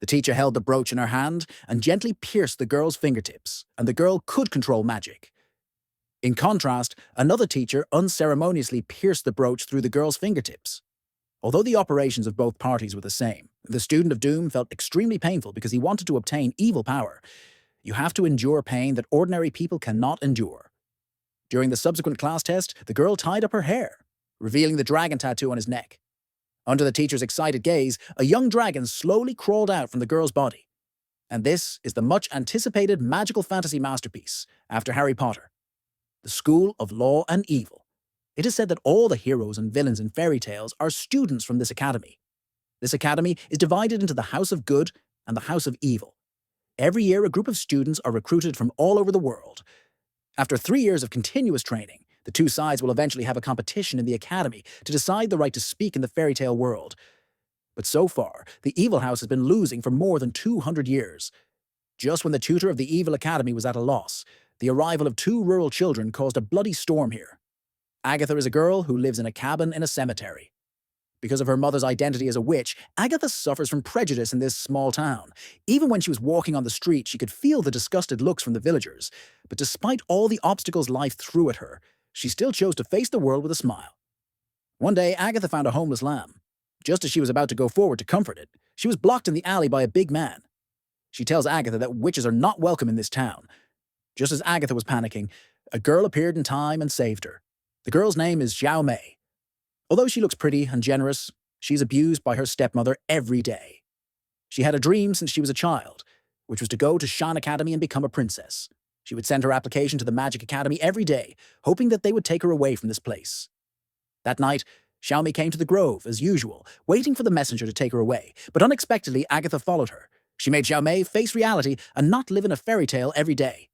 The teacher held the brooch in her hand and gently pierced the girl's fingertips, and the girl could control magic. In contrast, another teacher unceremoniously pierced the brooch through the girl's fingertips. Although the operations of both parties were the same, the student of doom felt extremely painful because he wanted to obtain evil power. You have to endure pain that ordinary people cannot endure. During the subsequent class test, the girl tied up her hair, revealing the dragon tattoo on his neck. Under the teacher's excited gaze, a young dragon slowly crawled out from the girl's body. And this is the much-anticipated magical fantasy masterpiece, after Harry Potter, the School of Law and Evil. It is said that all the heroes and villains in fairy tales are students from this academy. This academy is divided into the House of Good and the House of Evil. Every year, a group of students are recruited from all over the world. After 3 years of continuous training, the two sides will eventually have a competition in the academy to decide the right to speak in the fairy tale world. But so far, the Evil House has been losing for more than 200 years. Just when the tutor of the Evil Academy was at a loss, the arrival of 2 rural children caused a bloody storm here. Agatha is a girl who lives in a cabin in a cemetery. Because of her mother's identity as a witch, Agatha suffers from prejudice in this small town. Even when she was walking on the street, she could feel the disgusted looks from the villagers. But despite all the obstacles life threw at her, she still chose to face the world with a smile. One day, Agatha found a homeless lamb. Just as she was about to go forward to comfort it, she was blocked in the alley by a big man. She tells Agatha that witches are not welcome in this town. Just as Agatha was panicking, a girl appeared in time and saved her. The girl's name is Xiao Mei. Although she looks pretty and generous, she's abused by her stepmother every day. She had a dream since she was a child, which was to go to Shan Academy and become a princess. She would send her application to the Magic Academy every day, hoping that they would take her away from this place. That night, Xiaomei came to the grove, as usual, waiting for the messenger to take her away, but unexpectedly Agatha followed her. She made Xiaomei face reality and not live in a fairy tale every day.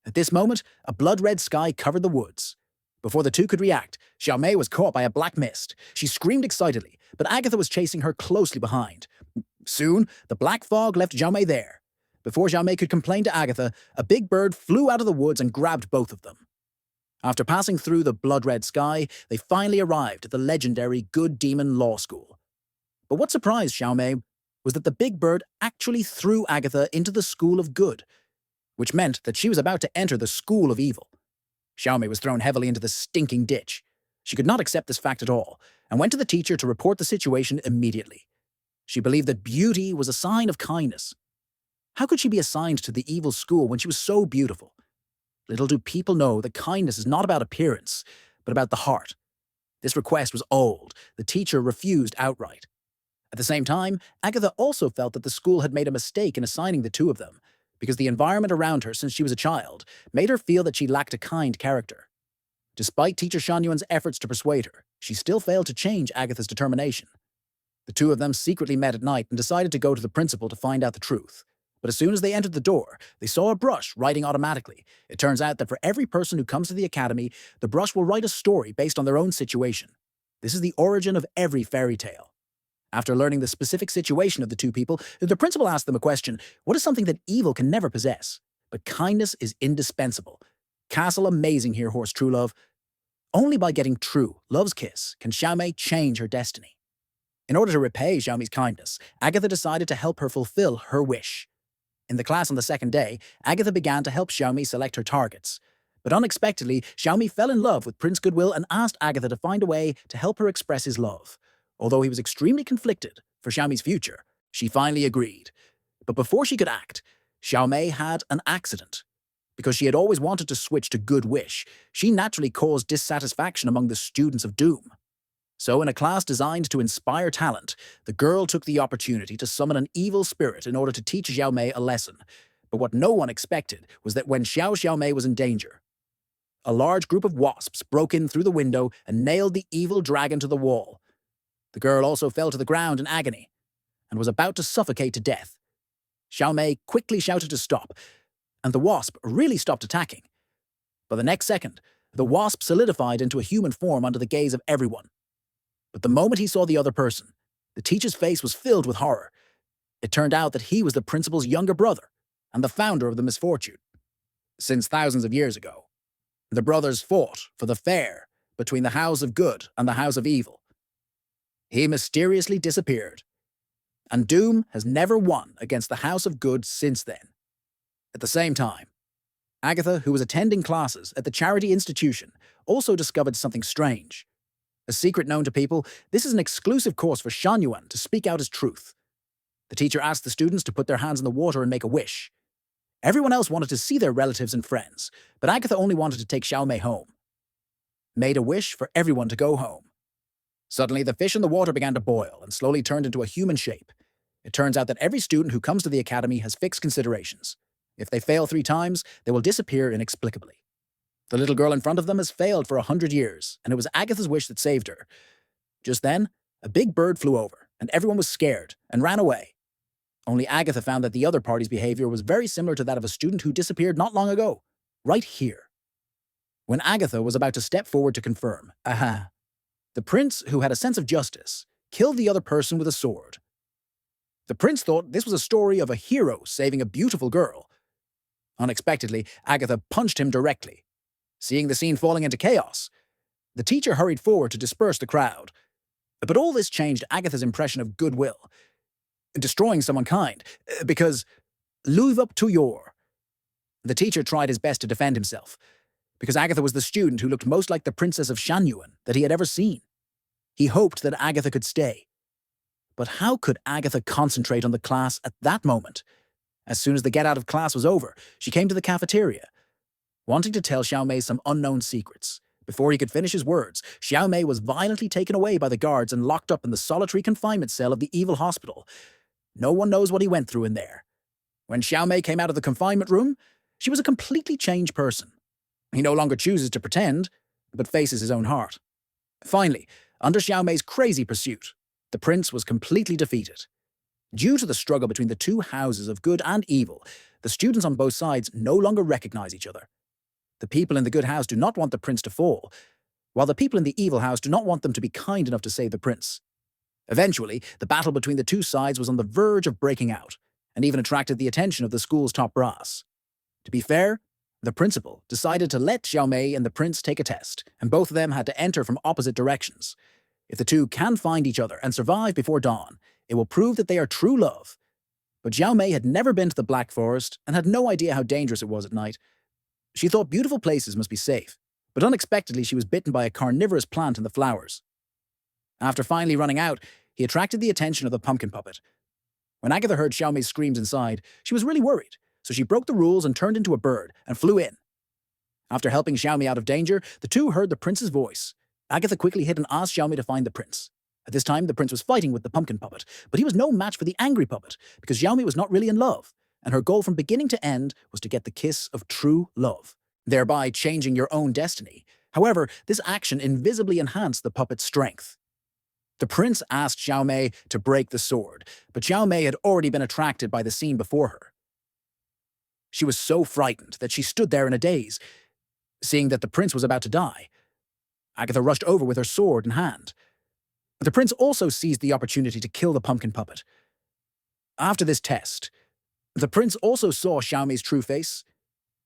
At this moment, a blood-red sky covered the woods. Before the two could react, Xiaomei was caught by a black mist. She screamed excitedly, but Agatha was chasing her closely behind. Soon, the black fog left Xiaomei there. Before Xiaomei could complain to Agatha, a big bird flew out of the woods and grabbed both of them. After passing through the blood-red sky, they finally arrived at the legendary Good Demon Law School. But what surprised Xiaomei was that the big bird actually threw Agatha into the School of Good, which meant that she was about to enter the School of Evil. Xiaomei was thrown heavily into the stinking ditch. She could not accept this fact at all, and went to the teacher to report the situation immediately. She believed that beauty was a sign of kindness. How could she be assigned to the evil school when she was so beautiful? Little do people know that kindness is not about appearance, but about the heart. This request was old. The teacher refused outright. At the same time, Agatha also felt that the school had made a mistake in assigning the two of them, because the environment around her since she was a child made her feel that she lacked a kind character. Despite teacher Shanyuan's efforts to persuade her, she still failed to change Agatha's determination. The two of them secretly met at night and decided to go to the principal to find out the truth. But as soon as they entered the door, they saw a brush writing automatically. It turns out that for every person who comes to the academy, the brush will write a story based on their own situation. This is the origin of every fairy tale. After learning the specific situation of the two people, the principal asked them a question: what is something that evil can never possess? But kindness is indispensable. Castle amazing here, Horse True Love. Only by getting true, love's kiss, can Xiaomei change her destiny. In order to repay Xiaomei's kindness, Agatha decided to help her fulfill her wish. In the class on the second day, Agatha began to help Xiaomei select her targets. But unexpectedly, Xiaomei fell in love with Prince Goodwill and asked Agatha to find a way to help her express his love. Although he was extremely conflicted for Xiaomei's future, she finally agreed. But before she could act, Xiaomei had an accident. Because she had always wanted to switch to Good Wish, she naturally caused dissatisfaction among the students of Doom. So in a class designed to inspire talent, the girl took the opportunity to summon an evil spirit in order to teach Xiaomei a lesson. But what no one expected was that when Xiaomei was in danger, a large group of wasps broke in through the window and nailed the evil dragon to the wall. The girl also fell to the ground in agony and was about to suffocate to death. Xiaomei quickly shouted to stop, and the wasp really stopped attacking. But the next second, the wasp solidified into a human form under the gaze of everyone. But the moment he saw the other person, the teacher's face was filled with horror. It turned out that he was the principal's younger brother and the founder of the misfortune. Since thousands of years ago, the brothers fought for the fair between the House of Good and the House of Evil. He mysteriously disappeared. And Doom has never won against the House of Good since then. At the same time, Agatha, who was attending classes at the charity institution, also discovered something strange. A secret known to people, this is an exclusive course for Shanyuan to speak out his truth. The teacher asked the students to put their hands in the water and make a wish. Everyone else wanted to see their relatives and friends, but Agatha only wanted to take Xiaomei home. Made a wish for everyone to go home. Suddenly, the fish in the water began to boil and slowly turned into a human shape. It turns out that every student who comes to the academy has fixed considerations. If they fail 3 times, they will disappear inexplicably. The little girl in front of them has failed for 100 years, and it was Agatha's wish that saved her. Just then, a big bird flew over, and everyone was scared and ran away. Only Agatha found that the other party's behavior was very similar to that of a student who disappeared not long ago, right here. When Agatha was about to step forward to confirm, the prince, who had a sense of justice, killed the other person with a sword. The prince thought this was a story of a hero saving a beautiful girl. Unexpectedly, Agatha punched him directly. Seeing the scene falling into chaos, the teacher hurried forward to disperse the crowd. But all this changed Agatha's impression of goodwill. Destroying someone kind, because live up to your. The teacher tried his best to defend himself, because Agatha was the student who looked most like the princess of Shanyuan that he had ever seen. He hoped that Agatha could stay. But how could Agatha concentrate on the class at that moment? As soon as the get-out of class was over, she came to the cafeteria, wanting to tell Xiaomei some unknown secrets. Before he could finish his words, Xiaomei was violently taken away by the guards and locked up in the solitary confinement cell of the evil hospital. No one knows what he went through in there. When Xiaomei came out of the confinement room, she was a completely changed person. He no longer chooses to pretend, but faces his own heart. Finally, under Xiaomei's crazy pursuit, the prince was completely defeated. Due to the struggle between the two houses of good and evil, the students on both sides no longer recognize each other. The people in the good house do not want the prince to fall, while the people in the evil house do not want them to be kind enough to save the prince. Eventually, the battle between the two sides was on the verge of breaking out, and even attracted the attention of the school's top brass. To be fair, the principal decided to let Xiaomei and the prince take a test, and both of them had to enter from opposite directions. If the two can find each other and survive before dawn, it will prove that they are true love. But Xiaomei had never been to the Black Forest and had no idea how dangerous it was at night. She thought beautiful places must be safe, but unexpectedly she was bitten by a carnivorous plant in the flowers. After finally running out, he attracted the attention of the pumpkin puppet. When Agatha heard Xiaomei's screams inside, she was really worried, so she broke the rules and turned into a bird and flew in. After helping Xiaomei out of danger, the two heard the prince's voice. Agatha quickly hid and asked Xiaomei to find the prince. At this time, the prince was fighting with the pumpkin puppet, but he was no match for the angry puppet, because Xiaomei was not really in love, and her goal from beginning to end was to get the kiss of true love, thereby changing your own destiny. However, this action invisibly enhanced the puppet's strength. The prince asked Xiaomei to break the sword, but Xiaomei had already been attracted by the scene before her. She was so frightened that she stood there in a daze. Seeing that the prince was about to die, Agatha rushed over with her sword in hand. The prince also seized the opportunity to kill the pumpkin puppet. After this test, the prince also saw Xiaomei's true face.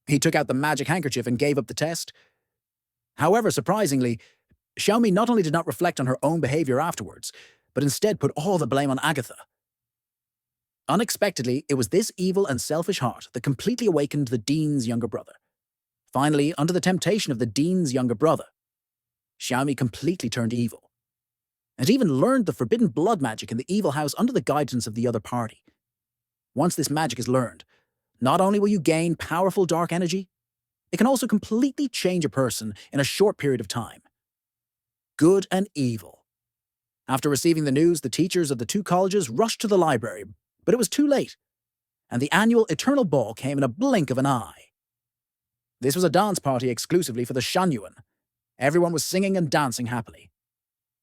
He took out the magic handkerchief and gave up the test. However, surprisingly, Xiaomei not only did not reflect on her own behavior afterwards, but instead put all the blame on Agatha. Unexpectedly, it was this evil and selfish heart that completely awakened the dean's younger brother. Finally, under the temptation of the dean's younger brother, Xiaomei completely turned evil, and even learned the forbidden blood magic in the evil house under the guidance of the other party. Once this magic is learned, not only will you gain powerful dark energy, it can also completely change a person in a short period of time. Good and evil. After receiving the news, the teachers of the two colleges rushed to the library, but it was too late, and the annual Eternal Ball came in a blink of an eye. This was a dance party exclusively for the Shanyuan. Everyone was singing and dancing happily.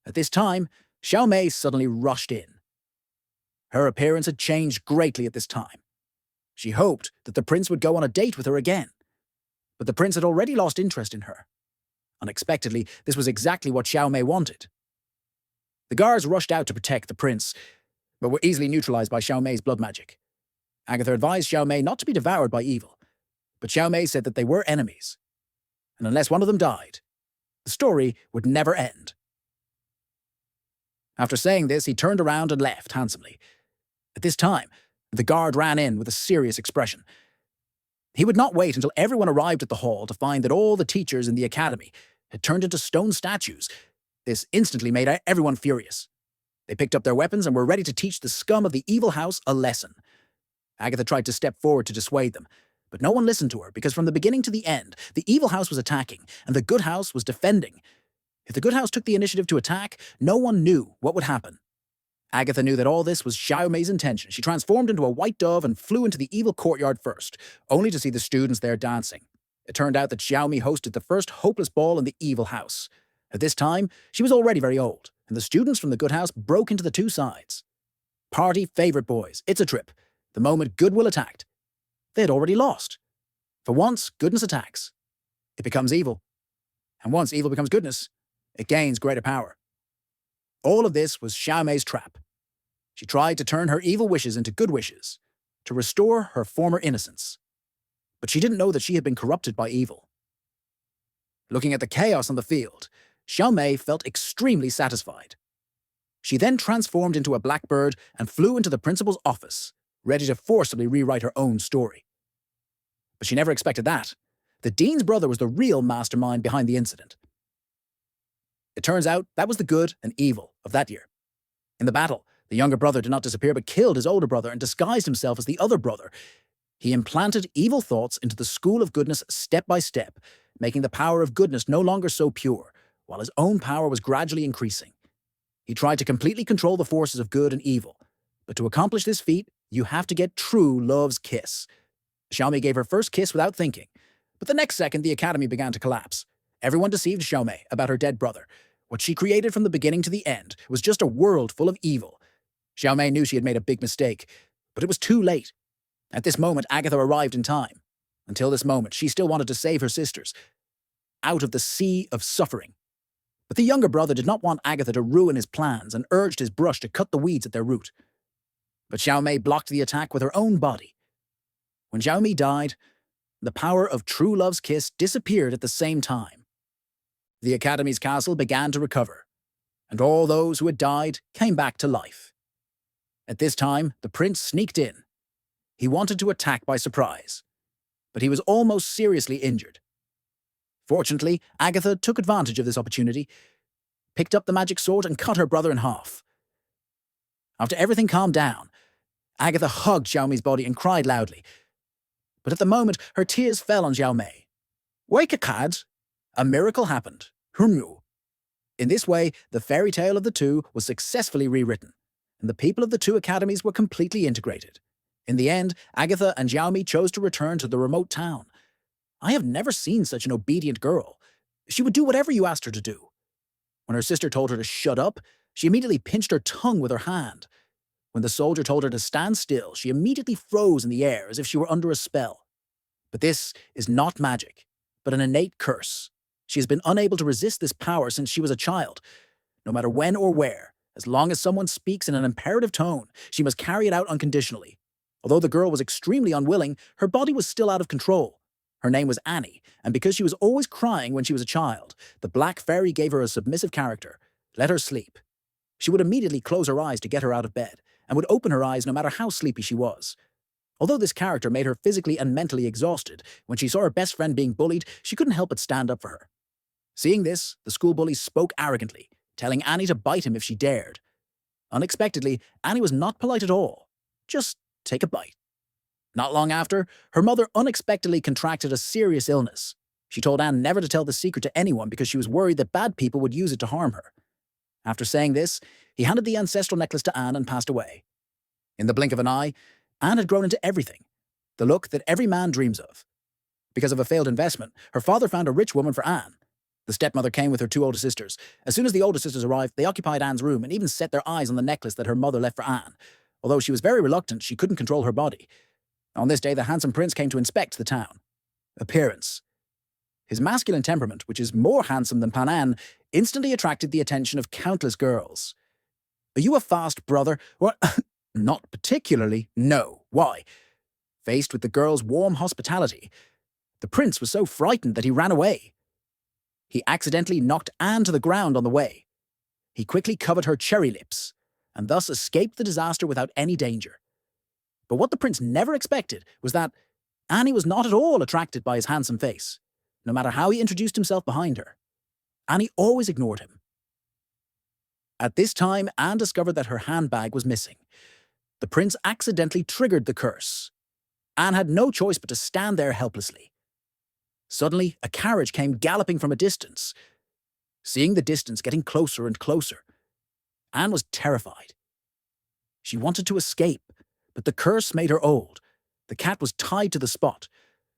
At this time, Xiaomei suddenly rushed in. Her appearance had changed greatly at this time. She hoped that the prince would go on a date with her again, but the prince had already lost interest in her. Unexpectedly, this was exactly what Xiaomei wanted. The guards rushed out to protect the prince, but were easily neutralized by Xiaomei's blood magic. Agatha advised Xiaomei not to be devoured by evil, but Xiaomei said that they were enemies, and unless one of them died, the story would never end. After saying this, he turned around and left handsomely. At this time, the guard ran in with a serious expression. He would not wait until everyone arrived at the hall to find that all the teachers in the academy had turned into stone statues. This instantly made everyone furious. They picked up their weapons and were ready to teach the scum of the evil house a lesson. Agatha tried to step forward to dissuade them, but no one listened to her because from the beginning to the end, the evil house was attacking and the good house was defending. If the good house took the initiative to attack, no one knew what would happen. Agatha knew that all this was Xiao Mei's intention. She transformed into a white dove and flew into the evil courtyard first, only to see the students there dancing. It turned out that Xiao Mei hosted the first hopeless ball in the evil house. At this time, she was already very old, and the students from the good house broke into the two sides. Party favorite boys, it's a trip. The moment goodwill attacked, they had already lost. For once, goodness attacks. It becomes evil. And once evil becomes goodness, it gains greater power. All of this was Xiao Mei's trap. She tried to turn her evil wishes into good wishes, to restore her former innocence. But she didn't know that she had been corrupted by evil. Looking at the chaos on the field, Xiao Mei felt extremely satisfied. She then transformed into a blackbird and flew into the principal's office, ready to forcibly rewrite her own story. But she never expected that. The dean's brother was the real mastermind behind the incident. It turns out that was the good and evil of that year. In the battle, the younger brother did not disappear but killed his older brother and disguised himself as the other brother. He implanted evil thoughts into the school of goodness step by step, making the power of goodness no longer so pure, while his own power was gradually increasing. He tried to completely control the forces of good and evil, but to accomplish this feat, you have to get true love's kiss. Xiao Mei gave her first kiss without thinking, but the next second the academy began to collapse. Everyone deceived Xiao Mei about her dead brother. What she created from the beginning to the end was just a world full of evil. Xiao Mei knew she had made a big mistake, but it was too late. At this moment, Agatha arrived in time. Until this moment, she still wanted to save her sisters out of the sea of suffering. But the younger brother did not want Agatha to ruin his plans and urged his brush to cut the weeds at their root. But Xiao Mei blocked the attack with her own body. When Xiao Mei died, the power of true love's kiss disappeared at the same time. The Academy's castle began to recover, and all those who had died came back to life. At this time, the prince sneaked in. He wanted to attack by surprise, but he was almost seriously injured. Fortunately, Agatha took advantage of this opportunity, picked up the magic sword and cut her brother in half. After everything calmed down, Agatha hugged Xiao Mei's body and cried loudly. But at the moment, her tears fell on Xiao Mei. Wake a cad! A miracle happened. Hurmu. In this way, the fairy tale of the two was successfully rewritten, and the people of the two academies were completely integrated. In the end, Agatha and Xiao Mei chose to return to the remote town. I have never seen such an obedient girl. She would do whatever you asked her to do. When her sister told her to shut up, she immediately pinched her tongue with her hand. When the soldier told her to stand still, she immediately froze in the air as if she were under a spell. But this is not magic, but an innate curse. She has been unable to resist this power since she was a child. No matter when or where, as long as someone speaks in an imperative tone, she must carry it out unconditionally. Although the girl was extremely unwilling, her body was still out of control. Her name was Annie, and because she was always crying when she was a child, the Black Fairy gave her a submissive character. Let her sleep. She would immediately close her eyes to get her out of bed, and would open her eyes no matter how sleepy she was. Although this character made her physically and mentally exhausted, when she saw her best friend being bullied, she couldn't help but stand up for her. Seeing this, the school bullies spoke arrogantly, telling Annie to bite him if she dared. Unexpectedly, Annie was not polite at all. Just take a bite. Not long after, her mother unexpectedly contracted a serious illness. She told Anne never to tell the secret to anyone because she was worried that bad people would use it to harm her. After saying this, he handed the ancestral necklace to Anne and passed away. In the blink of an eye, Anne had grown into everything, the look that every man dreams of. Because of a failed investment, her father found a rich woman for Anne. The stepmother came with her two older sisters. As soon as the older sisters arrived, they occupied Anne's room and even set their eyes on the necklace that her mother left for Anne. Although she was very reluctant, she couldn't control her body. On this day, the handsome prince came to inspect the town. Appearance. His masculine temperament, which is more handsome than Panan, instantly attracted the attention of countless girls. Are you a fast brother? Or not particularly. No. Why? Faced with the girl's warm hospitality, the prince was so frightened that he ran away. He accidentally knocked Anne to the ground on the way. He quickly covered her cherry lips, and thus escaped the disaster without any danger. But what the prince never expected was that Annie was not at all attracted by his handsome face, no matter how he introduced himself behind her. Annie always ignored him. At this time, Anne discovered that her handbag was missing. The prince accidentally triggered the curse. Anne had no choice but to stand there helplessly. Suddenly, a carriage came galloping from a distance. Seeing the distance getting closer and closer, Anne was terrified. She wanted to escape, but the curse made her old. The cat was tied to the spot.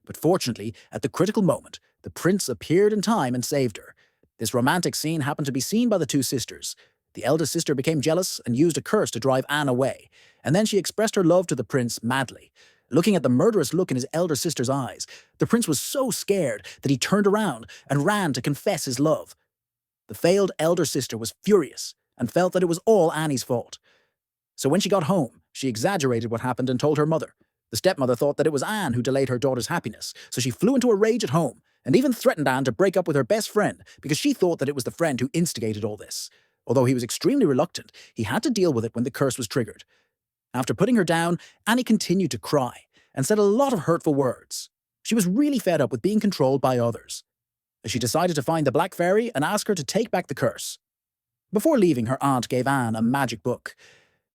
But fortunately, at the critical moment, the prince appeared in time and saved her. This romantic scene happened to be seen by the two sisters. The eldest sister became jealous and used a curse to drive Anne away, and then she expressed her love to the prince madly. Looking at the murderous look in his elder sister's eyes, the prince was so scared that he turned around and ran to confess his love. The failed elder sister was furious and felt that it was all Annie's fault. So when she got home, she exaggerated what happened and told her mother. The stepmother thought that it was Anne who delayed her daughter's happiness, so she flew into a rage at home and even threatened Anne to break up with her best friend because she thought that it was the friend who instigated all this. Although he was extremely reluctant, he had to deal with it when the curse was triggered. After putting her down, Annie continued to cry and said a lot of hurtful words. She was really fed up with being controlled by others. She decided to find the Black Fairy and ask her to take back the curse. Before leaving, her aunt gave Anne a magic book.